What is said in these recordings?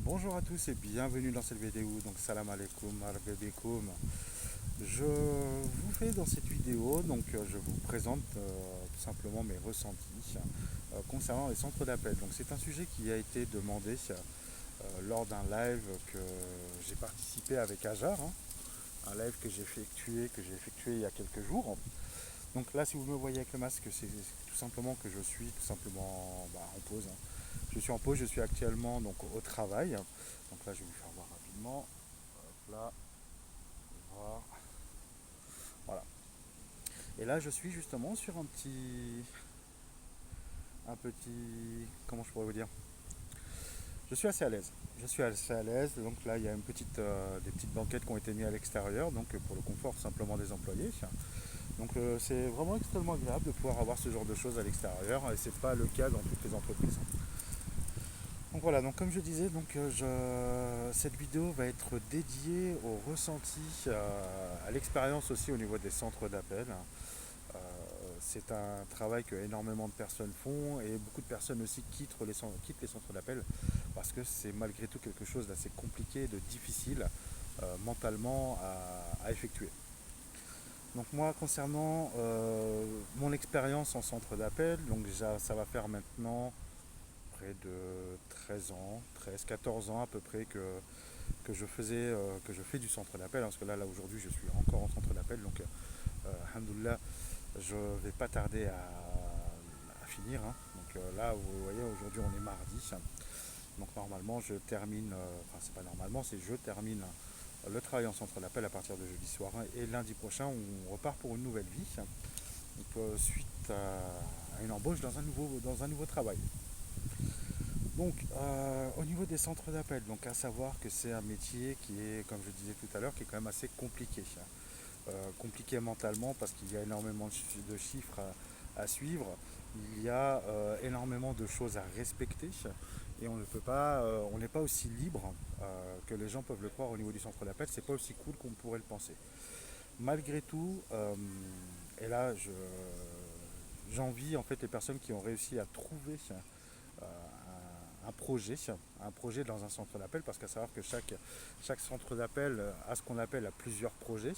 Bonjour à tous et bienvenue dans cette vidéo. Donc salam alaikum, marhabaikoum. Je vous fais dans cette vidéo, je vous présente tout simplement mes ressentis concernant les centres d'appel. Donc c'est un sujet qui a été demandé lors d'un live que j'ai participé avec Ajar, hein, un live que j'ai effectué il y a quelques jours. Donc là, si vous me voyez avec le masque, c'est tout simplement que je suis tout simplement en pause, hein. Je suis en pause, je suis actuellement donc au travail. Donc là, je vais vous faire voir rapidement. Hop là, voir. Voilà. Et là, je suis justement sur comment je pourrais vous dire. Je suis assez à l'aise. Je suis assez à l'aise. Donc là, il y a des petites banquettes qui ont été mises à l'extérieur, donc pour le confort simplement des employés. Donc c'est vraiment extrêmement agréable de pouvoir avoir ce genre de choses à l'extérieur et c'est pas le cas dans toutes les entreprises. Donc voilà, donc comme je disais, cette vidéo va être dédiée au ressenti, à l'expérience aussi au niveau des centres d'appel. Euh, c'est un travail que énormément de personnes font et beaucoup de personnes aussi quittent les centres d'appel parce que c'est malgré tout quelque chose d'assez compliqué, de difficile mentalement à effectuer. Donc moi concernant mon expérience en centre d'appel, donc déjà ça va faire maintenant près de 13 ans, 13, 14 ans à peu près que je fais du centre d'appel, hein, parce que là aujourd'hui je suis encore en centre d'appel, donc alhamdoulilah, je vais pas tarder à finir, hein. Donc là vous voyez aujourd'hui on est mardi, donc normalement je termine, enfin c'est pas normalement, c'est je termine le travail en centre d'appel à partir de jeudi soir, hein, et lundi prochain on repart pour une nouvelle vie, donc suite à une embauche dans un nouveau travail. Donc, au niveau des centres d'appel, donc à savoir que c'est un métier qui est, comme je disais tout à l'heure, qui est quand même assez compliqué. Compliqué mentalement parce qu'il y a énormément de chiffres à suivre, il y a énormément de choses à respecter et on n'est pas aussi libre que les gens peuvent le croire au niveau du centre d'appel. C'est pas aussi cool qu'on pourrait le penser. Malgré tout, et là, j'envie en fait les personnes qui ont réussi à trouver euh, un projet dans un centre d'appel, parce qu'à savoir que chaque centre d'appel a ce qu'on appelle à plusieurs projets.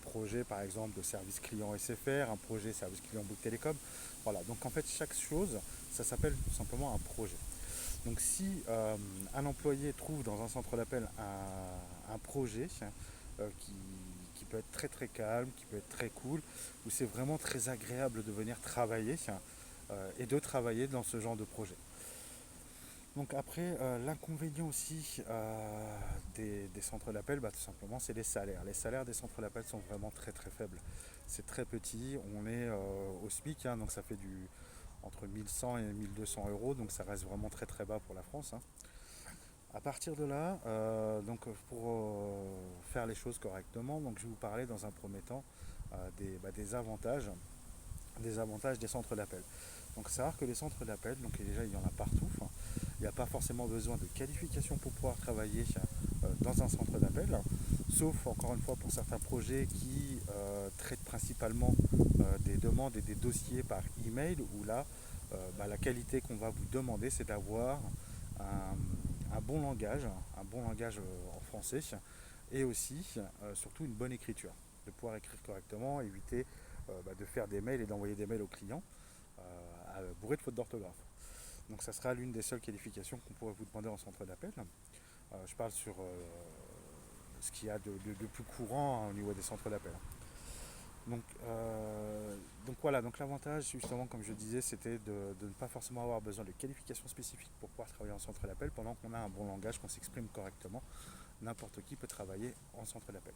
Projet par exemple de service client SFR, un projet service client Bouygues Télécom. Voilà, donc en fait chaque chose, ça s'appelle tout simplement un projet. Donc si un employé trouve dans un centre d'appel un projet qui peut être très très calme, qui peut être très cool, où c'est vraiment très agréable de venir travailler et de travailler dans ce genre de projet. Donc après, l'inconvénient aussi des centres d'appel, tout simplement, c'est les salaires. Les salaires des centres d'appel sont vraiment très très faibles. C'est très petit, on est au SMIC, hein, donc ça fait entre 1100 et 1200 euros, donc ça reste vraiment très très bas pour la France, hein. À partir de là, pour faire les choses correctement, donc je vais vous parler dans un premier temps des avantages des centres d'appel. Donc savoir que les centres d'appel, donc déjà il y en a partout, hein. Il n'y a pas forcément besoin de qualification pour pouvoir travailler dans un centre d'appel, sauf encore une fois pour certains projets qui traitent principalement des demandes et des dossiers par email, où là la qualité qu'on va vous demander c'est d'avoir un bon langage en français, et aussi surtout une bonne écriture, de pouvoir écrire correctement, éviter de faire des mails et d'envoyer des mails aux clients bourrés de fautes d'orthographe. Donc ça sera l'une des seules qualifications qu'on pourrait vous demander en centre d'appel. Je parle sur ce qu'il y a de plus courant, hein, au niveau des centres d'appel. Donc voilà, donc l'avantage justement comme je disais c'était de ne pas forcément avoir besoin de qualifications spécifiques pour pouvoir travailler en centre d'appel pendant qu'on a un bon langage, qu'on s'exprime correctement. N'importe qui peut travailler en centre d'appel.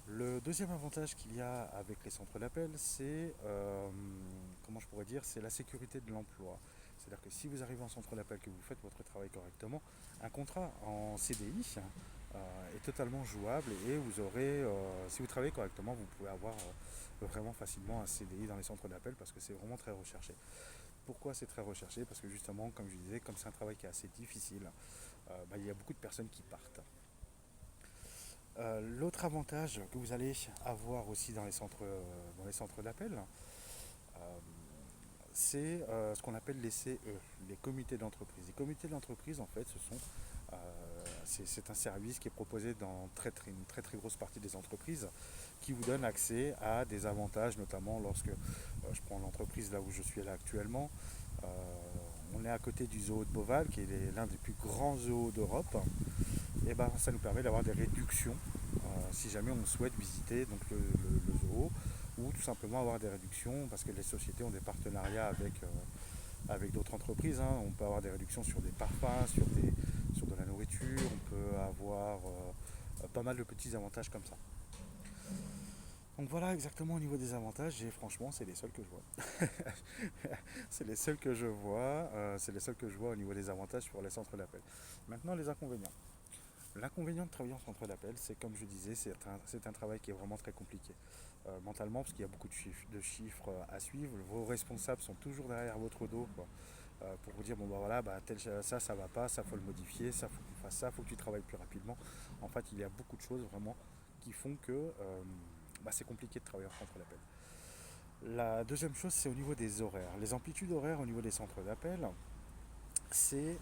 Le deuxième avantage qu'il y a avec les centres d'appel, c'est, comment je pourrais dire, c'est la sécurité de l'emploi. C'est-à-dire que si vous arrivez en centre d'appel, que vous faites votre travail correctement, un contrat en CDI est totalement jouable et vous aurez, si vous travaillez correctement, vous pouvez avoir vraiment facilement un CDI dans les centres d'appel parce que c'est vraiment très recherché. Pourquoi c'est très recherché? Parce que justement, comme je disais, comme c'est un travail qui est assez difficile, il y a beaucoup de personnes qui partent. L'autre avantage que vous allez avoir aussi dans les centres d'appel, euh, c'est ce qu'on appelle les CE, les comités d'entreprise. Les comités d'entreprise, en fait, euh, c'est un service qui est proposé dans une très très grosse partie des entreprises qui vous donne accès à des avantages, notamment lorsque je prends l'entreprise là où je suis là actuellement. euh, on est à côté du zoo de Beauval, qui est l'un des plus grands zoos d'Europe. Et ben, ça nous permet d'avoir des réductions si jamais on souhaite visiter donc, le zoo, ou tout simplement avoir des réductions parce que les sociétés ont des partenariats avec d'autres entreprises, hein. On peut avoir des réductions sur des parfums, sur de la nourriture, on peut avoir pas mal de petits avantages comme ça. Donc voilà exactement au niveau des avantages, et franchement c'est les seuls que je vois. C'est les seuls que je vois, c'est les seuls que je vois au niveau des avantages pour les centres d'appel. Maintenant les inconvénients. L'inconvénient de travailler en centre d'appel, c'est comme je disais, c'est un travail qui est vraiment très compliqué. Mentalement, parce qu'il y a beaucoup de chiffres à suivre. Vos responsables sont toujours derrière votre dos, quoi, pour vous dire bon bah voilà, bah, ça va pas, ça faut le modifier, ça faut que tu fasses ça, faut que tu travailles plus rapidement. En fait, il y a beaucoup de choses vraiment qui font que bah, c'est compliqué de travailler en centre d'appel. La deuxième chose, c'est au niveau des horaires. Les amplitudes horaires au niveau des centres d'appel, c'est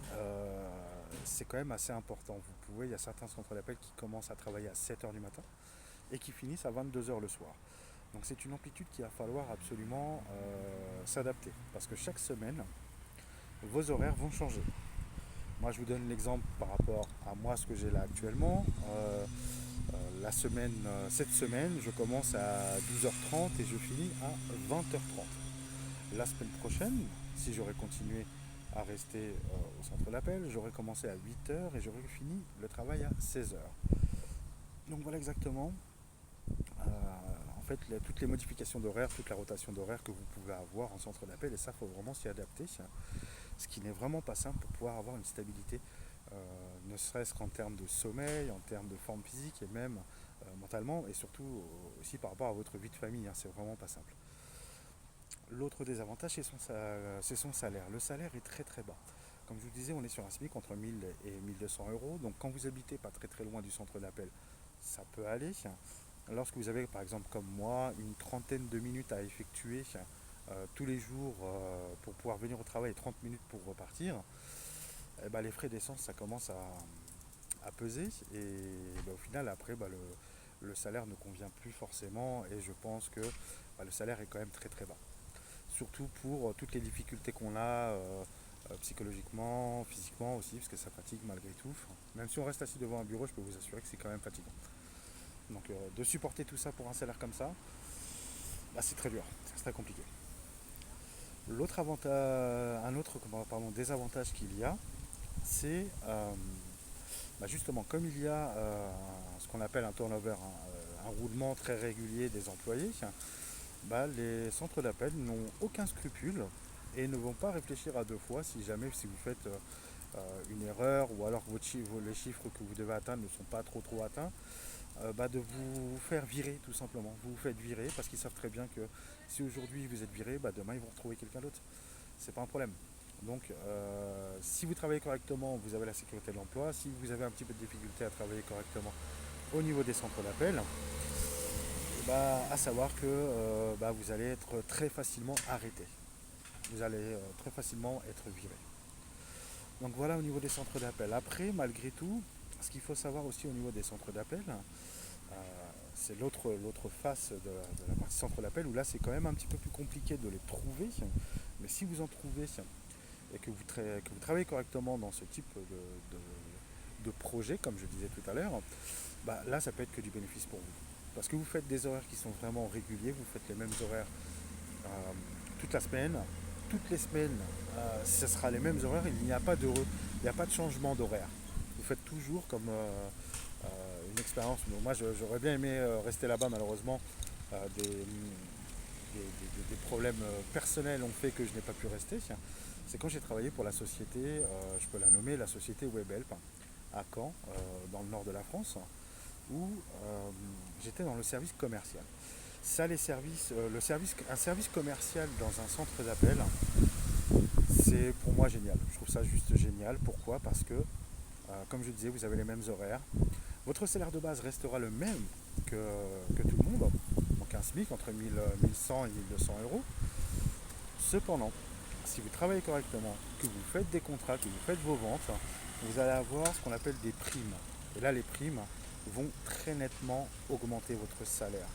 quand même assez important. Il y a certains centres d'appel qui commencent à travailler à 7 heures du matin et qui finissent à 22 heures le soir. Donc c'est une amplitude qu'il va falloir absolument s'adapter parce que chaque semaine, vos horaires vont changer. Moi, je vous donne l'exemple par rapport à moi, ce que j'ai là actuellement. Cette semaine, je commence à 12h30 et je finis à 20h30. La semaine prochaine, si j'aurais continué à rester au centre d'appel, j'aurais commencé à 8h et j'aurais fini le travail à 16h. Donc voilà exactement en fait toutes les modifications d'horaire, toute la rotation d'horaire que vous pouvez avoir en centre d'appel, et ça, il faut vraiment s'y adapter, ce qui n'est vraiment pas simple pour pouvoir avoir une stabilité, ne serait-ce qu'en termes de sommeil, en termes de forme physique et même mentalement, et surtout aussi par rapport à votre vie de famille, hein, c'est vraiment pas simple. L'autre désavantage, c'est son salaire. Le salaire est très très bas. Comme je vous disais, on est sur un SMIC entre 1000 et 1200 euros. Donc quand vous habitez pas très très loin du centre d'appel, ça peut aller. Lorsque vous avez par exemple comme moi une trentaine de minutes à effectuer tous les jours pour pouvoir venir au travail et 30 minutes pour repartir, eh ben, les frais d'essence ça commence à peser, et ben, au final après le salaire ne convient plus forcément, et je pense que le salaire est quand même très très bas. Surtout pour toutes les difficultés qu'on a psychologiquement, physiquement aussi, parce que ça fatigue malgré tout. Même si on reste assis devant un bureau, je peux vous assurer que c'est quand même fatigant. Donc de supporter tout ça pour un salaire comme ça, bah, c'est très dur, c'est très compliqué. Un autre désavantage qu'il y a, c'est bah, justement comme il y a ce qu'on appelle un turnover, un roulement très régulier des employés, bah, les centres d'appel n'ont aucun scrupule et ne vont pas réfléchir à deux fois si vous faites une erreur, ou alors les chiffres que vous devez atteindre ne sont pas trop atteints, bah, de vous faire virer tout simplement. Vous vous faites virer parce qu'ils savent très bien que si aujourd'hui vous êtes viré, bah, demain ils vont retrouver quelqu'un d'autre. C'est pas un problème. Donc si vous travaillez correctement, vous avez la sécurité de l'emploi. Si vous avez un petit peu de difficulté à travailler correctement au niveau des centres d'appel, bah, à savoir que bah, vous allez être très facilement arrêté. Vous allez très facilement être viré. Donc voilà au niveau des centres d'appel. Après, malgré tout, ce qu'il faut savoir aussi au niveau des centres d'appel, c'est l'autre face de la partie centre d'appel, où là c'est quand même un petit peu plus compliqué de les trouver. Mais si vous en trouvez et que vous travaillez correctement dans ce type de projet, comme je disais tout à l'heure, bah, là ça peut être que du bénéfice pour vous. Parce que vous faites des horaires qui sont vraiment réguliers, vous faites les mêmes horaires euh, toute la semaine. Toutes les semaines, ce sera les mêmes horaires, il n'y a pas de changement d'horaire. Vous faites toujours comme une expérience. Donc moi, j'aurais bien aimé rester là-bas, malheureusement. Des problèmes personnels ont fait que je n'ai pas pu rester. C'est quand j'ai travaillé pour la société, je peux la nommer, la société Webhelp, à Caen, dans le nord de la France, où j'étais dans le service commercial. Ça, un service commercial dans un centre d'appel, c'est pour moi génial. Je trouve ça juste génial. Pourquoi ? Parce que, comme je disais, vous avez les mêmes horaires. Votre salaire de base restera le même que tout le monde, donc un SMIC entre 1100 et 1200 euros. Cependant, si vous travaillez correctement, que vous faites des contrats, que vous faites vos ventes, vous allez avoir ce qu'on appelle des primes. Et là, les primes vont très nettement augmenter votre salaire.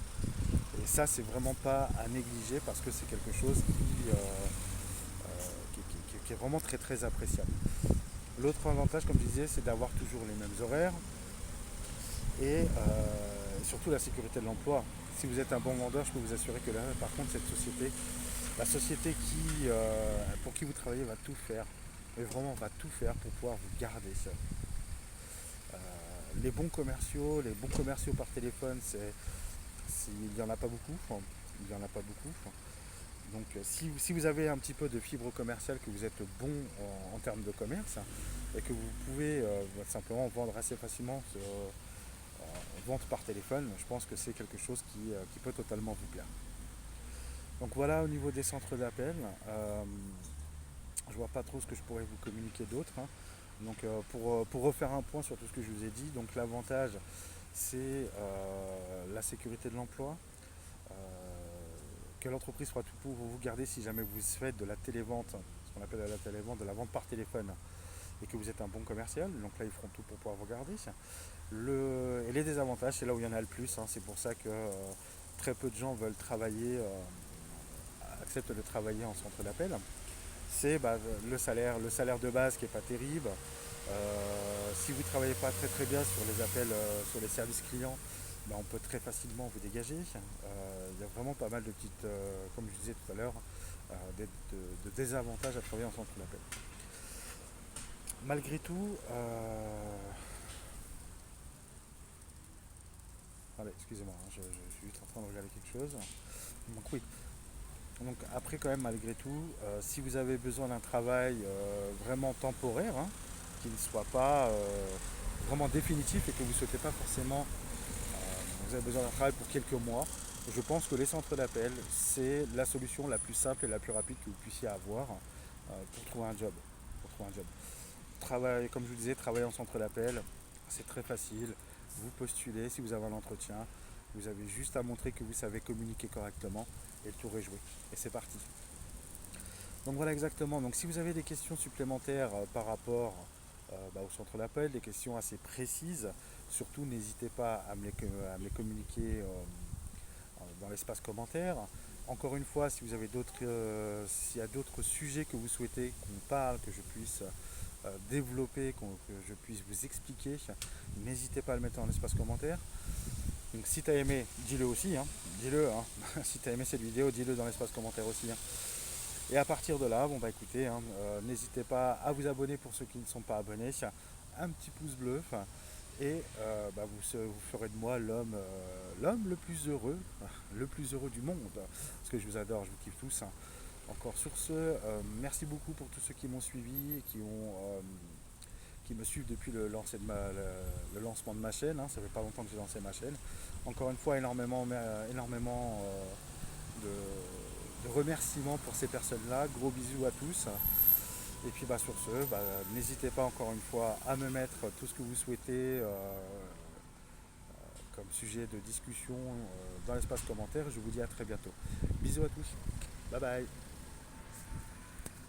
Et ça, c'est vraiment pas à négliger parce que c'est quelque chose qui est vraiment très très appréciable. L'autre avantage, comme je disais, c'est d'avoir toujours les mêmes horaires et surtout la sécurité de l'emploi. Si vous êtes un bon vendeur, je peux vous assurer que là, par contre, cette société, la société pour qui vous travaillez va tout faire, mais vraiment va tout faire pour pouvoir vous garder ça. Les bons commerciaux par téléphone, il n'y en a pas beaucoup. Il n'y en a pas beaucoup. Donc si vous avez un petit peu de fibre commerciale, que vous êtes bon en termes de commerce, et que vous pouvez simplement vendre assez facilement vente par téléphone, je pense que c'est quelque chose qui peut totalement vous plaire. Donc voilà au niveau des centres d'appel. Je vois pas trop ce que je pourrais vous communiquer d'autre. Hein. Donc pour refaire un point sur tout ce que je vous ai dit, donc l'avantage c'est la sécurité de l'emploi, euh, que l'entreprise fera tout pour vous garder si jamais vous faites de la télévente, ce qu'on appelle la télévente, de la vente par téléphone, et que vous êtes un bon commercial. Donc là ils feront tout pour pouvoir vous garder. Et les désavantages, c'est là où il y en a le plus. Hein. C'est pour ça que très peu de gens veulent travailler, acceptent de travailler en centre d'appel. C'est le salaire de base qui n'est pas terrible. Si vous ne travaillez pas très très bien sur les appels, sur les services clients, on peut très facilement vous dégager. Il y a vraiment pas mal de petites, comme je disais tout à l'heure, de désavantages à travailler en centre d'appel. Malgré tout, allez, excusez-moi, hein, je suis juste en train de regarder quelque chose. Donc oui. Donc après quand même malgré tout, si vous avez besoin d'un travail vraiment temporaire, hein, qui ne soit pas vraiment définitif et que vous ne souhaitez pas forcément, vous avez besoin d'un travail pour quelques mois, je pense que les centres d'appel, c'est la solution la plus simple et la plus rapide que vous puissiez avoir pour trouver un job. Comme je vous disais, travailler en centre d'appel, c'est très facile. Vous postulez, si vous avez un entretien, vous avez juste à montrer que vous savez communiquer correctement et le tour est joué. Et c'est parti. Donc voilà exactement. Donc si vous avez des questions supplémentaires par rapport au centre d'appel, des questions assez précises, surtout n'hésitez pas à me les communiquer dans l'espace commentaire. Encore une fois, si vous avez s'il y a d'autres sujets que vous souhaitez qu'on parle, que je puisse développer, que je puisse vous expliquer, n'hésitez pas à le mettre dans l'espace commentaire. Donc si tu as aimé, dis-le aussi, hein. Dis-le, hein. Si tu as aimé cette vidéo, dis-le dans l'espace commentaire aussi. Hein. Et à partir de là, écoutez, hein, n'hésitez pas à vous abonner pour ceux qui ne sont pas abonnés, un petit pouce bleu, et vous ferez de moi l'homme le plus heureux du monde. Parce que je vous adore, je vous kiffe tous. Hein. Encore sur ce, merci beaucoup pour tous ceux qui m'ont suivi, qui me suivent depuis le lancement de ma chaîne. Hein. Ça fait pas longtemps que j'ai lancé ma chaîne. Encore une fois, énormément de remerciements pour ces personnes-là. Gros bisous à tous. Et puis sur ce, n'hésitez pas encore une fois à me mettre tout ce que vous souhaitez comme sujet de discussion dans l'espace commentaire. Je vous dis à très bientôt. Bisous à tous. Bye bye.